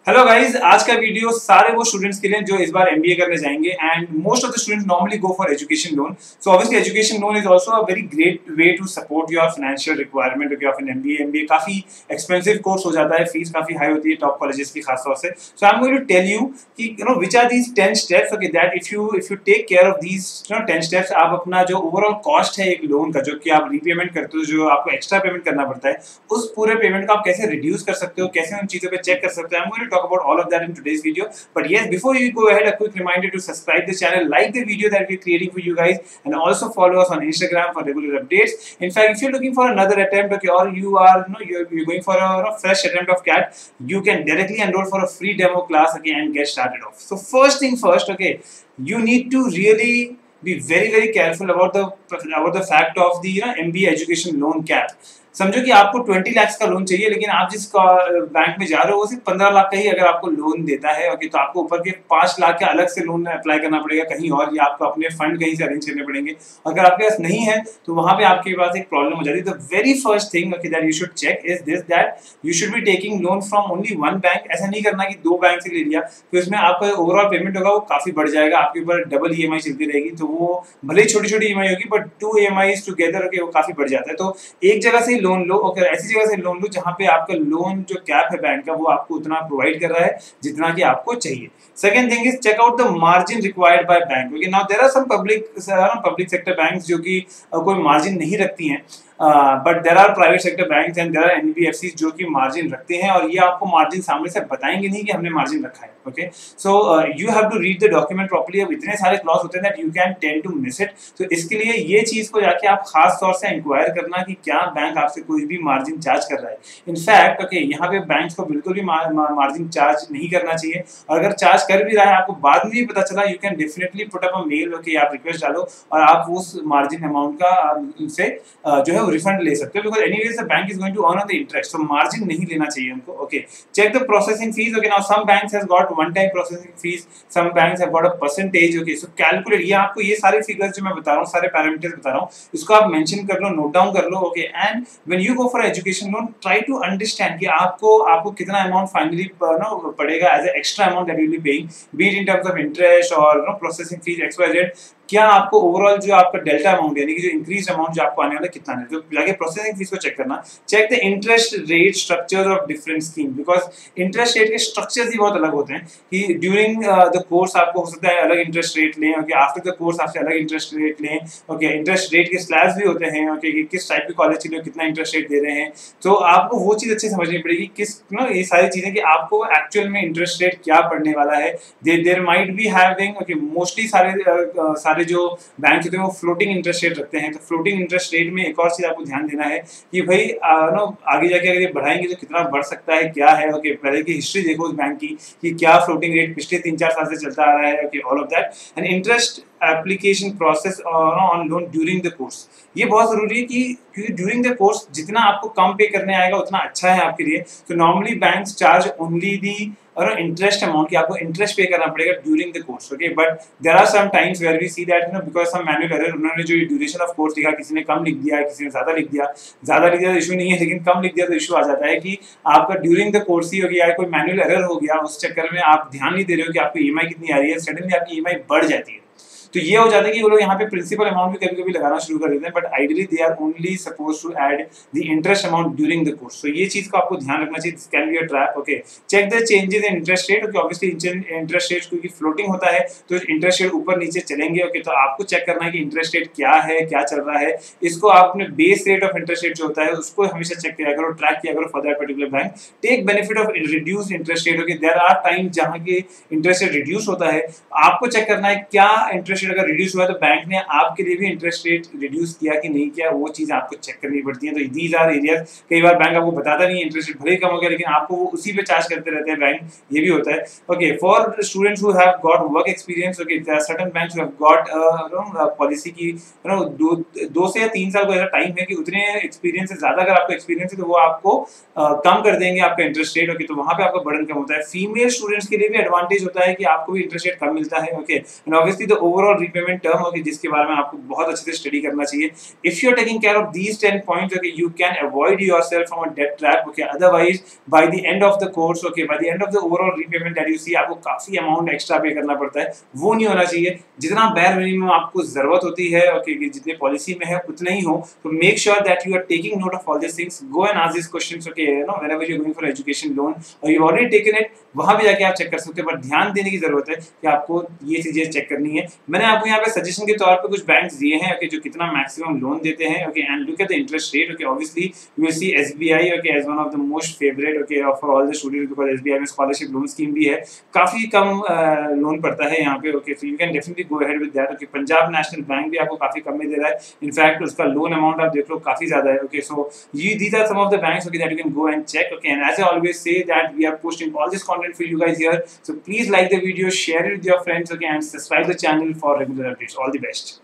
Hello guys, आज का video सारे वो स्टूडेंट्स के लिए जो इस बार एमबीए करने जाएंगे and most of the students normally go for education loan. So obviously education loan is also a very great way to support your financial requirement of an MBA. MBA काफी expensive course हो जाता है, fees काफी high होती है top colleges की खास तौर से. So I am going to tell you कि which are these 10 steps okay that if you take care of these 10 steps, आप अपना जो ओवरऑल कॉस्ट है एक लोन का, जो कि आप रीपेमेंट करते हो, जो आपको एक्स्ट्रा पेमेंट करना पड़ता है, उस पूरे पेमेंट को आप कैसे रिड्यूस कर सकते हो, कैसे उन चीजों पे चेक कर सकते हो. I am going to talk about all of that in today's video. But yes, before you go ahead, a quick reminder to subscribe the channel, like the video that we're creating for you guys, and also follow us on Instagram for regular updates. In fact, if you're looking for another attempt, okay, or you are you're going for a fresh attempt of CAT, you can directly enroll for a free demo class, okay, and get started off. So first thing first, okay, you need to really be very careful about the fact of the MBA education loan cap. समझो कि आपको 20 लाख का loan चाहिए, लेकिन आप जिस bank में जा रहे हो वो सिर्फ 15 लाख का ही अगर आपको लोन देता है, ओके, तो आपको ऊपर के 5 लाख का अलग से लोन अप्लाई करना पड़ेगा कहीं और, या आपको अपने फंड कहीं से अरेंज करने पड़ेंगे. अगर आपके पास नहीं है तो वहां पे आपके पास एक प्रॉब्लम हो जाती है. The very first thing okay that you should check is this, that you should be taking loan from only one bank. ऐसा नहीं करना कि दो बैंक से ले लिया, तो इसमें आपका ओवरऑल पेमेंट होगा वो काफी बढ़ जाएगा, आपके ऊपर डबल ईएमआई चलती रहेगी. तो वो भले ही छोटी ईएमआई होगी, बट 2 ईएमआईज टुगेदर ओके वो काफी बढ़ जाता है. तो एक जगह से लोन लो, ओके, ऐसी जगह से लोन लो जहां पे आपका लोन जो कैप है बैंक का वो आपको उतना प्रोवाइड कर रहा है जितना कि आपको चाहिए. Second thing is check out the margin required by bank. Okay, now there are some public sector banks जो कि कोई मार्जिन नहीं रखती हैं, but there are private sector banks and there are NBFC जो कि मार्जिन रखते हैं, और ये आपको मार्जिन सामने से बताएंगे नहीं कि हमने मार्जिन रखा है. Okay, so you have to read the document properly. अब इतने सारे क्लॉज होते हैं that you can tend to miss it. तो इसके लिए ये चीज को जाके आप खास तौर से इंक्वायर करना कि क्या बैंक आपसे कोई भी मार्जिन चार्ज कर रहा है. इनफैक्ट ओके, यहाँ पे बैंक्स को बिल्कुल भी मार्जिन चार्ज नहीं करना चाहिए, और अगर चार्ज कर भी रहा है आपको बाद में भी पता चला, you can definitely put up a mail, okay, आप रिक्वेस्ट डालो और आप उस मार्जिन अमाउंट का उनसे जो है रिफंड ले सकते हो, because anyways the bank is going to earn on the interest. So margin नहीं लेना चाहिए उनको. Okay, check the processing fees. Okay, now some banks has got one time processing fees, some banks have got a percentage. Okay, so calculate, ये आपको ये सारे figures जो मैं बता रहा हूँ, सारे पैरामीटर्स बता रहा हूँ, इसको आप मेंशन कर लो, नोट डाउन कर लो. Okay, and when you go for education loan, try to understand कि आपको कितना अमाउंट फाइनली पड़ेगा as a extra amount that you will be paying, be it in terms of interest और processing fees XYZ. क्या आपको overall जो आपका delta amount यानी कि जो इंक्रीज अमाउंट जो आपको आने वाला कितना है, तो जाके प्रोसेसिंग फीस को चेक करना. Check the interest rate structure of different scheme, because interest rate के स्ट्रक्चर्स ही बहुत अलग होते हैं कि ड्यूरिंग द कोर्स आपको हो सकता है अलग इंटरेस्ट रेट लें, ओके, आफ्टर द कोर्स आपसे अलग इंटरेस्ट रेट लें. ओके, इंटरेस्ट रेट के स्लैब्स भी होते हैं, ओके, कि किस टाइप के कॉलेज के लिए कितना इंटरेस्ट रेट दे रहे हैं. तो आपको वो चीज अच्छे समझनी पड़ेगी, किस ये सारी चीजें कि आपको एक्चुअल में इंटरेस्ट रेट क्या पड़ने वाला है. There might be having okay, mostly सारे जो बैंक होते हैं वो फ्लोटिंग इंटरेस्ट रेट रखते हैं. तो फ्लोटिंग इंटरेस्ट रेट में एक और चीज आपको ध्यान देना है कि भाई आगे जाके अगर ये बढ़ाएंगे तो कितना बढ़ सकता है, क्या है. ओके, पहले की हिस्ट्री देखो उस बैंक की कि क्या फ्लोटिंग रेट पिछले 3-4 साल से चलता आ रहा है. Okay, all of that. And interest application process on loan during the course, ये बहुत जरूरी है कि क्योंकि ड्यूरिंग द कोर्स जितना आपको कम पे करने आएगा उतना अच्छा है आपके लिए. तो normally banks charge only the और इंटरेस्ट अमाउंट की आपको इंटरेस्ट पे करना पड़ेगा during the course. Okay, but there are some times where we see that because some manual error, उन्होंने जो ड्यूरेशन ऑफ कोर्स लिखा, किसी ने कम लिख दिया, किसी ने ज्यादा लिख दिया. ज्यादा लिख दिया तो इशू नहीं है, लेकिन कम लिख दिया तो इशू आ जाता है कि आपका ड्यूरिंग द कोर्स ही हो गया, कोई मैनुअल एरर हो गया, उस चक्कर में आप ध्यान नहीं दे रहे हो कि आपकी ईएमआई कितनी आ रही है, सडनली आपकी ईएमआई बढ़ जाती है. तो ये हो जाता है कि वो लोग यहाँ पे प्रिंसिपल अमाउंट भी कभी-कभी लगाना शुरू कर देते हैं, but ideally they are only supposed to add the interest amount during the course. So ये चीज को आपको ध्यान रखना चाहिए. This can be a trap. Okay, check the changes in interest rate. Okay, obviously interest rate क्योंकि floating होता है तो इंटरेस्ट रेट ऊपर नीचे चलेंगे. ओके, तो आपको चेक करना है कि इंटरेस्ट रेट क्या है, क्या चल रहा है. इसको आप अपने base rate of interest rate जो होता है उसको हमेशा चेक किया करो, ट्रैक किया करो for that particular bank. Take benefit of reduced interest rate. Okay, there are time जहां के इंटरेस्ट रेट रिड्यूस होता है, आपको चेक करना है क्या इंटरेस्ट रेट अगर रिड्यूस हुआ है तो बैंक ने आपके लिए भी इंटरेस्ट रेट रिड्यूस किया कि नहीं किया, वो चीज आपको चेक करनी पड़ती है. तो दीज आर एरियाज. कई बार बैंक आपको बताता नहीं है इंटरेस्ट रेट भले ही कम हो गया, लेकिन आपको वो उसी पे चार्ज करते रहते हैं बैंक, ये भी होता है. Okay, for students who have got work experience, okay, certain banks have got policy की 2 से या 3 साल का ऐसा टाइम है कि उतने एक्सपीरियंस से ज्यादा अगर आपको एक्सपीरियंस है तो वो आपको कम कर देंगे आपका इंटरेस्ट रेट. ओके, तो वहां पे आपका बर्डन कम होता है. फीमेल स्टूडेंट्स के लिए भी एडवांटेज होता है कि आपको भी इंटरेस्ट रेट कम मिलता है. Okay, and obviously the overall overall repayment term होगी जिसके बारे में आपको बहुत अच्छे से स्टडी करना चाहिए. If you're taking care of these 10 points, okay, you can avoid yourself from a debt trap. Okay, otherwise by the end of the course, okay, by the end of the overall repayment that you see, आपको काफी amount extra पे करना पड़ता है, वो नहीं होना चाहिए. जितना bare minimum आपको जरूरत होती है, okay, जितने पॉलिसी में है उतना ही हो. तो make sure that you are taking note of all these things. Go and ask these questions, okay, you know, whenever you're going for education loan or you've already taken it, वहां भी जाके आप check कर सकते हो. But ध्यान देने की जरूरत है कि आपको ये चीजें चेक करनी है. मैंने आपको यहाँ पे सजेशन के तौर पे कुछ बैंक्स दिए हैं, okay, जो कितना मैक्सिमम लोन देते हैं, okay, and look at the interest rate. Okay, obviously you will see SBI, okay, as one of the most favorite, okay, for all the students, because SBI में scholarship loan scheme भी है, काफी कम loan पड़ता है यहाँ पे. Okay, so you can definitely go ahead with that. Okay, Punjab national bank भी आपको काफी कम में दे रहा है. इनफैक्ट उसका लोन अमाउंट आप देख लो काफी ज्यादा है. Okay, so these are some of the banks, okay, that you can go and check. Okay, and as I always say that we are posting all this content for you guys here. So please like the video, share it with your friends, okay, and subscribe the channel for regular updates. All the best.